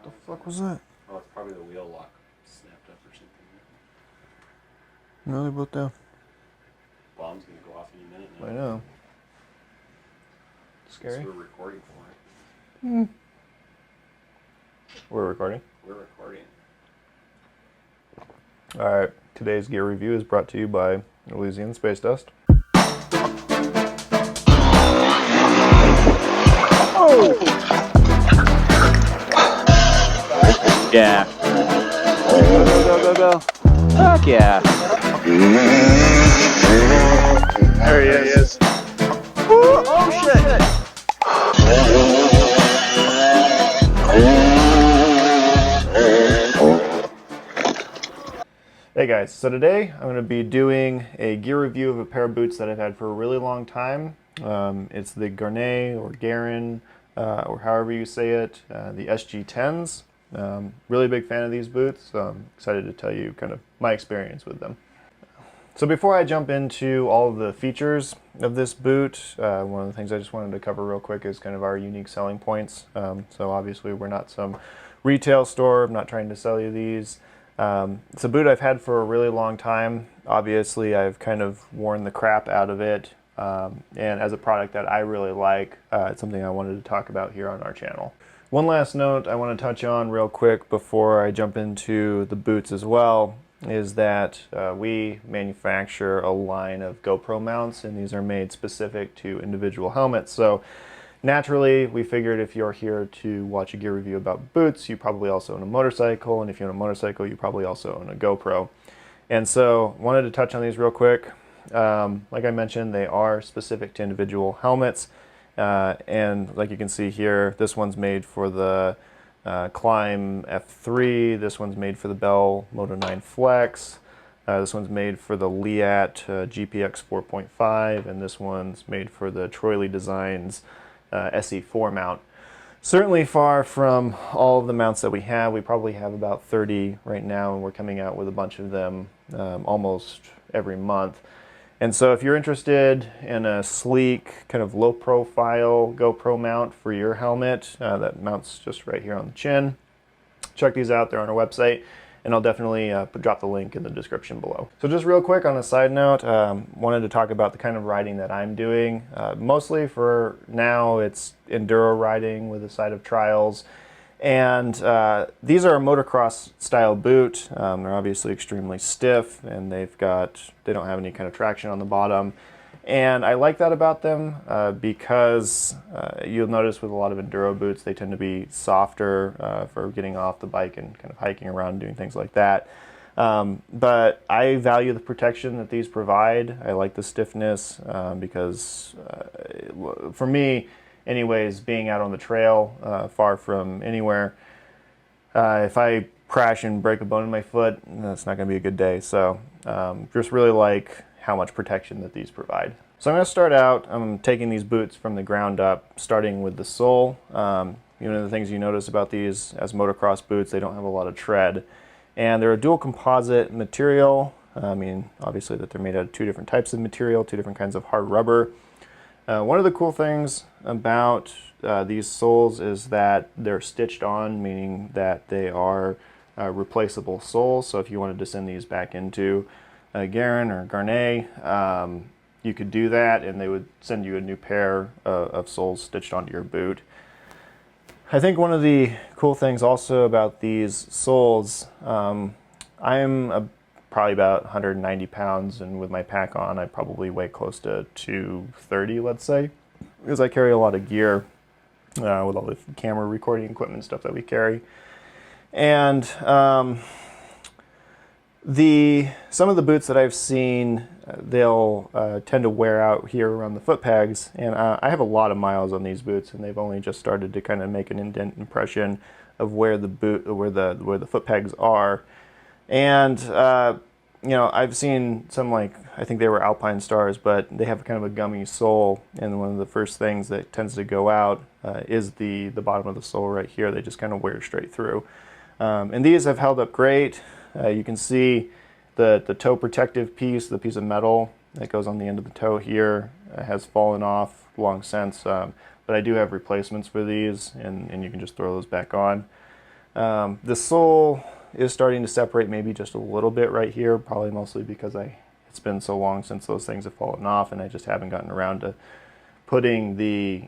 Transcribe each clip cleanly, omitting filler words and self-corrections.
The fuck was that? Oh, it's probably the wheel lock snapped up or something. No, they're both down. Bomb's gonna go off any minute now. I know. Scary. So we're recording for it. We're recording. We're recording. Alright, today's gear review is brought to you by Elysian Space Dust. Oh! Yeah. Go, go, go, go. Fuck yeah. There he is. Woo, oh shit. Hey guys, so today I'm going to be doing a gear review of a pair of boots that I've had for a really long time. It's the Gaerne or Gaerne, or however you say it, the SG10s. Really big fan of these boots, so I'm excited to tell you kind of my experience with them. So before I jump into all of the features of this boot, one of the things I just wanted to cover real quick is kind of our unique selling points. So obviously we're not some retail store, I'm not trying to sell you these. It's a boot I've had for a really long time. Obviously I've kind of worn the crap out of it, and as a product that I really like, it's something I wanted to talk about here on our channel. One last note I want to touch on real quick before I jump into the boots as well is that we manufacture a line of GoPro mounts, and these are made specific to individual helmets. So naturally, we figured if you're here to watch a gear review about boots, you probably also own a motorcycle, and if you own a motorcycle, you probably also own a GoPro. And so wanted to touch on these real quick. Like I mentioned, they are specific to individual helmets. And like you can see here, this one's made for the Climb F3, this one's made for the Bell Moto 9 Flex, this one's made for the Leat GPX 4.5, and this one's made for the Troily Designs SE4 mount. Certainly far from all of the mounts that we have. We probably have about 30 right now, and we're coming out with a bunch of them almost every month. And so if you're interested in a sleek, kind of low-profile GoPro mount for your helmet, that mounts just right here on the chin, check these out. They're on our website, and I'll definitely drop the link in the description below. So just real quick on a side note, wanted to talk about the kind of riding that I'm doing. Mostly for now, it's enduro riding with a side of trials. And these are a motocross style boot. They're obviously extremely stiff, and they don't have any kind of traction on the bottom. And I like that about them because you'll notice with a lot of enduro boots, they tend to be softer for getting off the bike and kind of hiking around and doing things like that. But I value the protection that these provide. I like the stiffness because for me, anyways, being out on the trail, far from anywhere, if I crash and break a bone in my foot, that's not going to be a good day. So just really like how much protection that these provide. So I'm going to start out, I'm taking these boots from the ground up, starting with the sole. One of the things you notice about these as motocross boots, they don't have a lot of tread. And they're a dual composite material. I mean, obviously that they're made out of two different types of material, two different kinds of hard rubber. One of the cool things about these soles is that they're stitched on, meaning that they are replaceable soles. So if you wanted to send these back into Gaerne or Gaerne, you could do that, and they would send you a new pair of soles stitched onto your boot. I think one of the cool things also about these soles, I'm probably about 190 pounds, and with my pack on, I probably weigh close to 230, let's say, because I carry a lot of gear with all the camera recording equipment stuff that we carry. And some of the boots that I've seen, they'll tend to wear out here around the foot pegs, and I have a lot of miles on these boots, and they've only just started to kind of make an indent impression of where the foot pegs are. And I've seen some, like, I think they were Alpine Stars, but they have kind of a gummy sole, and one of the first things that tends to go out is the bottom of the sole right here. They just kind of wear straight through. And these have held up great. You can see the toe protective piece, the piece of metal that goes on the end of the toe here, has fallen off long since, but I do have replacements for these, and you can just throw those back on. The sole is starting to separate maybe just a little bit right here, probably mostly because it's been so long since those things have fallen off and I just haven't gotten around to putting the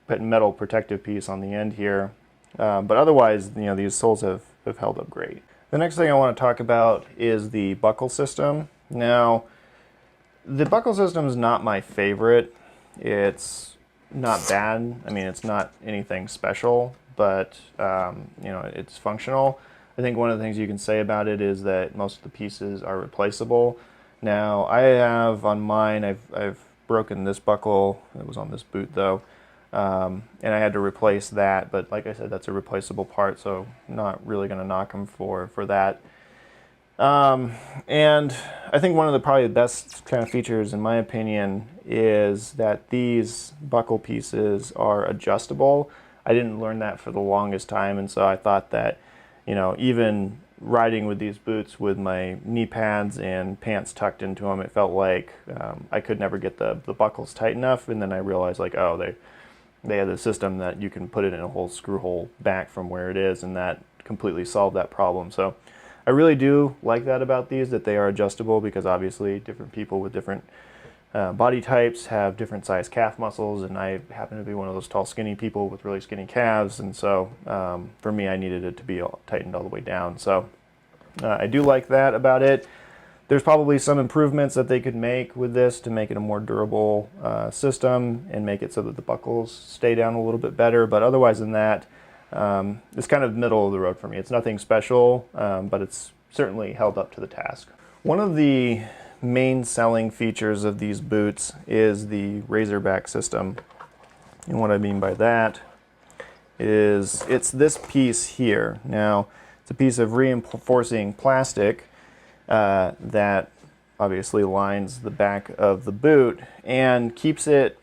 metal protective piece on the end here. But otherwise, these soles have held up great. The next thing I want to talk about is the buckle system. Now, the buckle system is not my favorite. It's not bad. I mean, it's not anything special, but it's functional. I think one of the things you can say about it is that most of the pieces are replaceable. Now, I have on mine, I've broken this buckle. It was on this boot though, and I had to replace that. But like I said, that's a replaceable part, so not really going to knock them for that. And I think one of the probably the best kind of features, in my opinion, is that these buckle pieces are adjustable. I didn't learn that for the longest time, and so I thought that, even riding with these boots with my knee pads and pants tucked into them, it felt like I could never get the buckles tight enough. And then I realized, like, oh, they have the system that you can put it in a whole screw hole back from where it is, and that completely solved that problem. So I really do like that about these, that they are adjustable, because obviously different people with different body types have different size calf muscles, and I happen to be one of those tall, skinny people with really skinny calves, and so for me, I needed it to be tightened all the way down. So I do like that about it. There's probably some improvements that they could make with this to make it a more durable system and make it so that the buckles stay down a little bit better, but otherwise than that, it's kind of middle of the road for me. It's nothing special, but it's certainly held up to the task. One of the main selling features of these boots is the Razorback system. And what I mean by that is it's this piece here. Now, it's a piece of reinforcing plastic that obviously lines the back of the boot and keeps it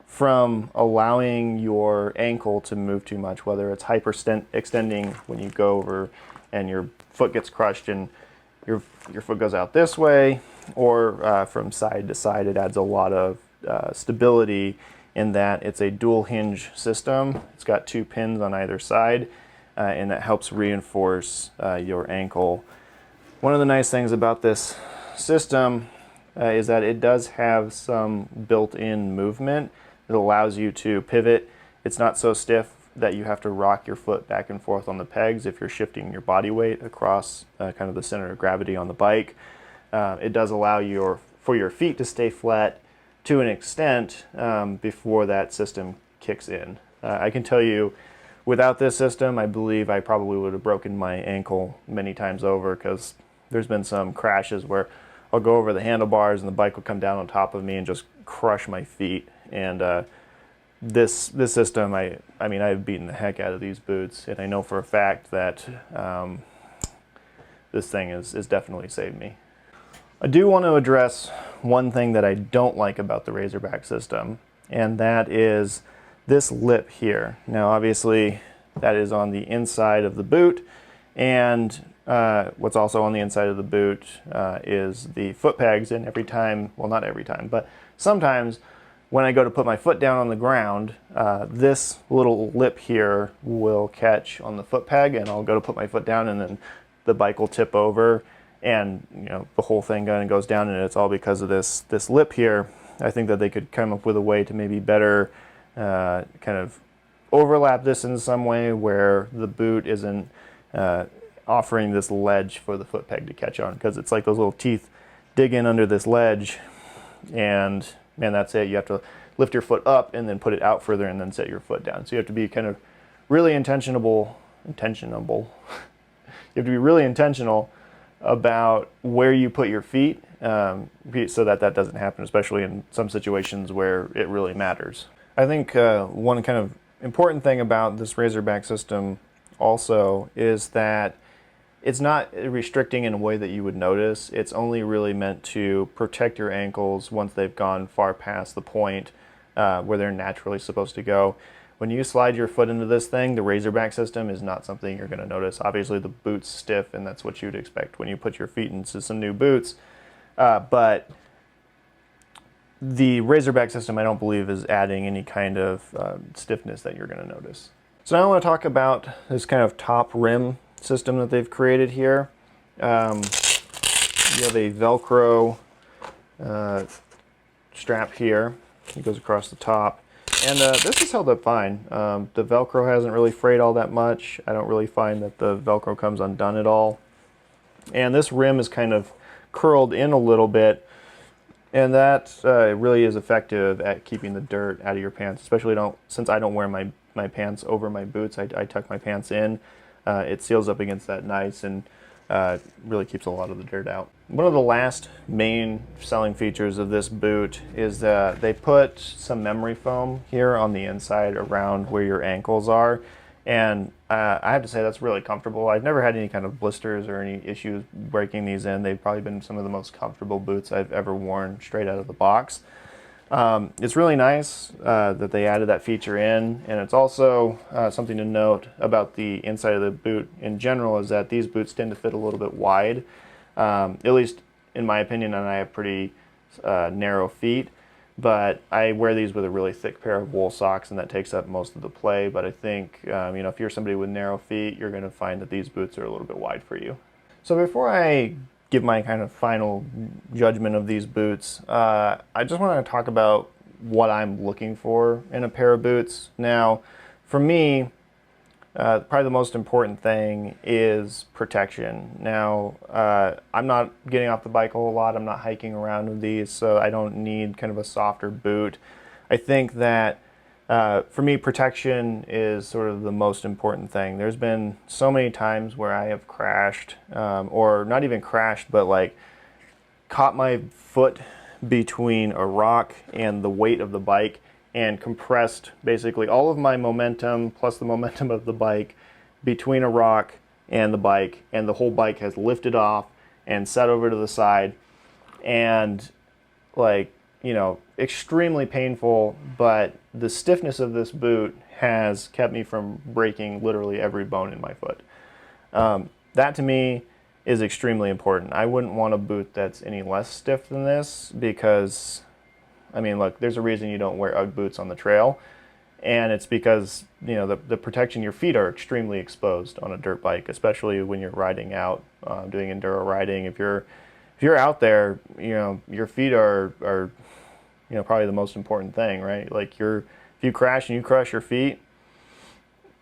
from allowing your ankle to move too much, whether it's hyperextending when you go over and your foot gets crushed and your foot goes out this way, or from side to side. It adds a lot of stability in that it's a dual hinge system. It's got 2 pins on either side, and that helps reinforce your ankle. One of the nice things about this system is that it does have some built-in movement. It allows you to pivot. It's not so stiff that you have to rock your foot back and forth on the pegs if you're shifting your body weight across kind of the center of gravity on the bike. It does allow for your feet to stay flat to an extent before that system kicks in. I can tell you, without this system, I believe I probably would have broken my ankle many times over, because there's been some crashes where I'll go over the handlebars and the bike will come down on top of me and just crush my feet. And this system, I mean, I've beaten the heck out of these boots, and I know for a fact that this thing has definitely saved me. I do want to address one thing that I don't like about the Razorback system, and that is this lip here. Now, obviously, that is on the inside of the boot, and what's also on the inside of the boot is the foot pegs, and every time, well, not every time, but sometimes when I go to put my foot down on the ground, this little lip here will catch on the foot peg, and I'll go to put my foot down, and then the bike will tip over, and the whole thing kind of goes down, and it's all because of this lip here. I think that they could come up with a way to maybe better kind of overlap this in some way where the boot isn't offering this ledge for the foot peg to catch on, because it's like those little teeth dig in under this ledge, and man, that's it. You have to lift your foot up and then put it out further and then set your foot down. So you have to be kind of really intentional. You have to be really intentional about where you put your feet so that doesn't happen, especially in some situations where it really matters. I think one kind of important thing about this Razorback system also is that it's not restricting in a way that you would notice. It's only really meant to protect your ankles once they've gone far past the point where they're naturally supposed to go. When you slide your foot into this thing, the Razorback system is not something you're going to notice. Obviously, the boot's stiff, and that's what you'd expect when you put your feet into some new boots. But the Razorback system, I don't believe, is adding any kind of stiffness that you're going to notice. So now I want to talk about this kind of top rim system that they've created here. You have a Velcro strap here. It goes across the top. And this has held up fine. The Velcro hasn't really frayed all that much. I don't really find that the Velcro comes undone at all. And this rim is kind of curled in a little bit, and that really is effective at keeping the dirt out of your pants, especially since I don't wear my pants over my boots. I tuck my pants in. It seals up against that nice and really keeps a lot of the dirt out. One of the last main selling features of this boot is that they put some memory foam here on the inside around where your ankles are, and I have to say that's really comfortable. I've never had any kind of blisters or any issues breaking these in. They've probably been some of the most comfortable boots I've ever worn straight out of the box. It's really nice that they added that feature in, and it's also something to note about the inside of the boot in general is that these boots tend to fit a little bit wide, at least in my opinion, and I have pretty narrow feet, but I wear these with a really thick pair of wool socks, and that takes up most of the play. But I think if you're somebody with narrow feet, you're going to find that these boots are a little bit wide for you. So before I give my kind of final judgment of these boots, I just want to talk about what I'm looking for in a pair of boots. Now, for me, probably the most important thing is protection. Now, I'm not getting off the bike a whole lot. I'm not hiking around with these, so I don't need kind of a softer boot. I think that for me, protection is sort of the most important thing. There's been so many times where I have crashed, or not even crashed, but like caught my foot between a rock and the weight of the bike and compressed basically all of my momentum plus the momentum of the bike between a rock and the bike, and the whole bike has lifted off and set over to the side, and like, extremely painful, but the stiffness of this boot has kept me from breaking literally every bone in my foot. That to me is extremely important. I wouldn't want a boot that's any less stiff than this because, I mean, look, there's a reason you don't wear UGG boots on the trail, and it's because, the protection, your feet are extremely exposed on a dirt bike, especially when you're riding out, doing enduro riding. If you're out there, your feet are probably the most important thing, right? Like if you crash and you crush your feet,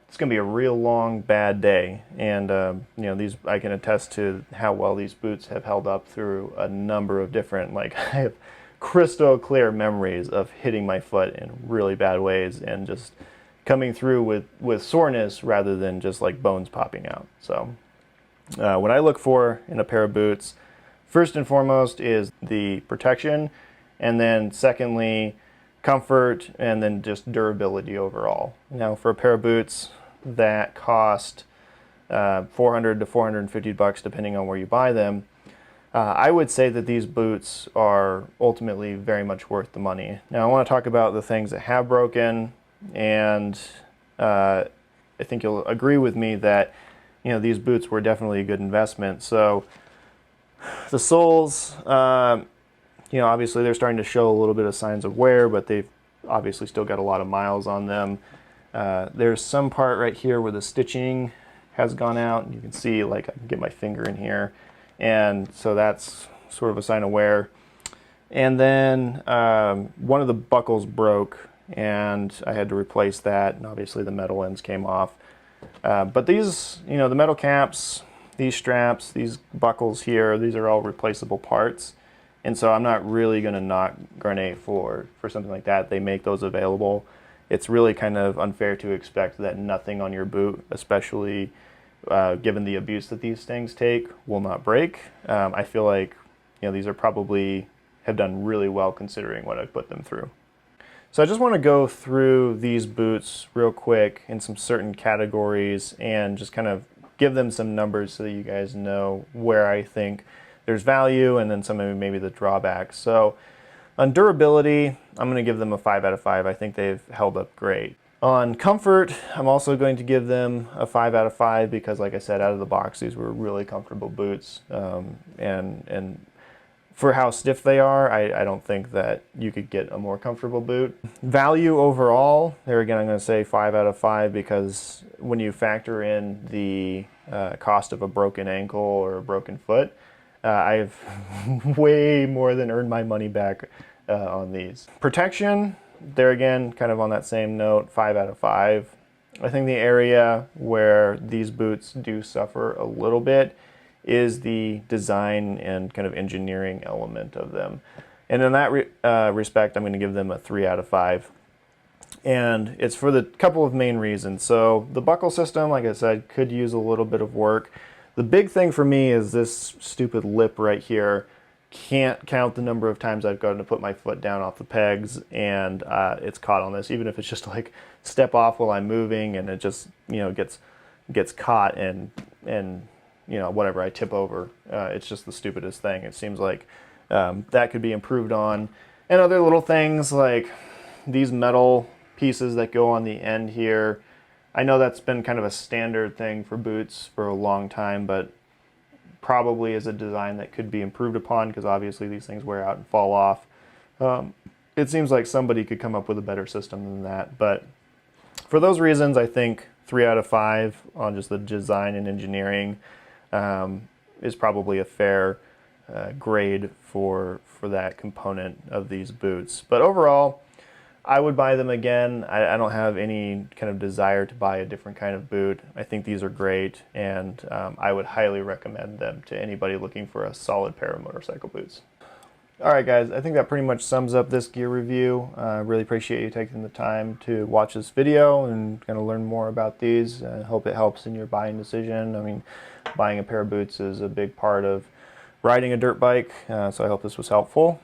it's going to be a real long, bad day. And, I can attest to how well these boots have held up through a number of different, I have crystal clear memories of hitting my foot in really bad ways and just coming through with soreness rather than just like bones popping out. So what I look for in a pair of boots, first and foremost, is the protection, and then secondly, comfort, and then just durability overall. Now, for a pair of boots that cost $400 to $450 depending on where you buy them, I would say that these boots are ultimately very much worth the money. Now, I want to talk about the things that have broken, and I think you'll agree with me that these boots were definitely a good investment. So the soles, obviously they're starting to show a little bit of signs of wear, but they've obviously still got a lot of miles on them. There's some part right here where the stitching has gone out, and you can see, I can get my finger in here, and so that's sort of a sign of wear. And then one of the buckles broke, and I had to replace that, and obviously the metal ends came off. But these, the metal caps, these straps, these buckles here, these are all replaceable parts. And so I'm not really going to knock Gaerne for something like that. They make those available. It's really kind of unfair to expect that nothing on your boot, especially given the abuse that these things take, will not break. I feel like these are probably have done really well considering what I've put them through. So I just want to go through these boots real quick in some certain categories and just kind of give them some numbers so that you guys know where I think there's value, and then some of maybe the drawbacks. So on durability, I'm going to give them a 5 out of 5. I think they've held up great. On comfort, I'm also going to give them a 5 out of 5 because, like I said, out of the box, these were really comfortable boots. And for how stiff they are, I don't think that you could get a more comfortable boot. Value overall, there again, I'm going to say 5 out of 5 because when you factor in the cost of a broken ankle or a broken foot, I've way more than earned my money back on these. Protection, there again, kind of on that same note, 5 out of 5. I think the area where these boots do suffer a little bit is the design and kind of engineering element of them. And in that respect, I'm going to give them a 3 out of 5. And it's for the couple of main reasons. So the buckle system, like I said, could use a little bit of work. The big thing for me is this stupid lip right here. Can't count the number of times I've gotten to put my foot down off the pegs and it's caught on this, even if it's just like step off while I'm moving and it just, you know, gets caught and you know, whatever, I tip over. It's just the stupidest thing. It seems like that could be improved on. And other little things like these metal pieces that go on the end here. I know that's been kind of a standard thing for boots for a long time, but probably is a design that could be improved upon because obviously these things wear out and fall off. It seems like somebody could come up with a better system than that. But for those reasons, I think 3 out of 5 on just the design and engineering is probably a fair grade for that component of these boots. But overall, I would buy them again. I don't have any kind of desire to buy a different kind of boot. I think these are great, and I would highly recommend them to anybody looking for a solid pair of motorcycle boots. Alright guys, I think that pretty much sums up this gear review. I really appreciate you taking the time to watch this video and kind of learn more about these. I hope it helps in your buying decision. I mean, buying a pair of boots is a big part of riding a dirt bike, so I hope this was helpful.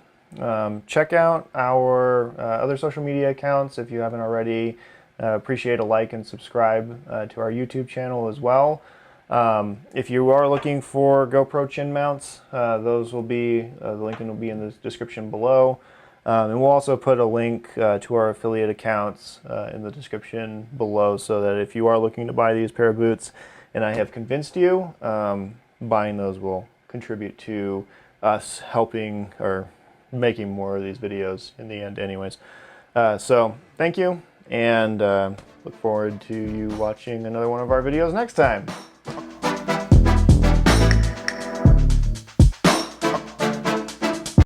Check out our other social media accounts if you haven't already. Appreciate a like and subscribe to our YouTube channel as well. If you are looking for GoPro chin mounts, those will be, the link will be in the description below. And we'll also put a link to our affiliate accounts in the description below so that if you are looking to buy these pair of boots and I have convinced you, buying those will contribute to us helping or making more of these videos in the end anyways. So thank you, and look forward to you watching another one of our videos next time.